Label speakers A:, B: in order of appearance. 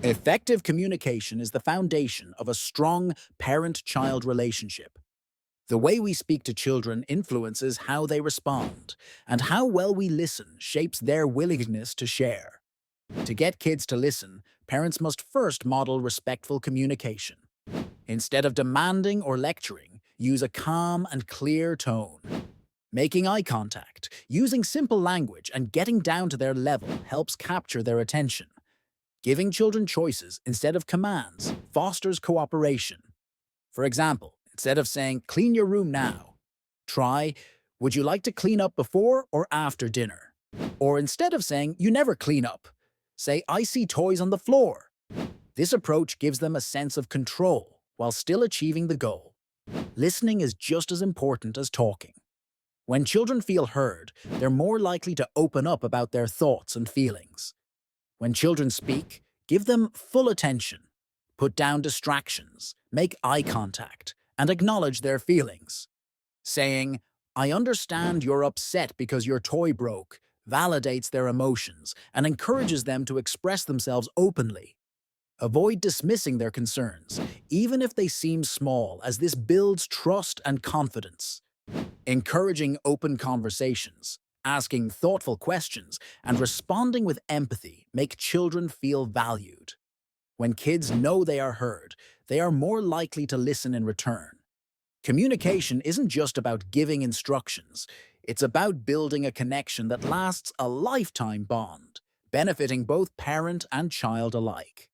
A: Effective communication is the foundation of a strong parent-child relationship. The way we speak to children influences how they respond, and how well we listen shapes their willingness to share. To get kids to listen, parents must first model respectful communication. Instead of demanding or lecturing, use a calm and clear tone. Making eye contact, using simple language, and getting down to their level helps capture their attention. Giving children choices instead of commands fosters cooperation. For example, instead of saying, "Clean your room now," try, "Would you like to clean up before or after dinner?" Or instead of saying, "You never clean up," say, "I see toys on the floor." This approach gives them a sense of control while still achieving the goal. Listening is just as important as talking. When children feel heard, they're more likely to open up about their thoughts and feelings. When children speak, give them full attention. Put down distractions, make eye contact, and acknowledge their feelings. Saying, "I understand you're upset because your toy broke," validates their emotions and encourages them to express themselves openly. Avoid dismissing their concerns, even if they seem small, as this builds trust and confidence. Encouraging open conversations, asking thoughtful questions, and responding with empathy make children feel valued. When kids know they are heard, they are more likely to listen in return. Communication isn't just about giving instructions, it's about building a connection that lasts a lifetime bond, benefiting both parent and child alike.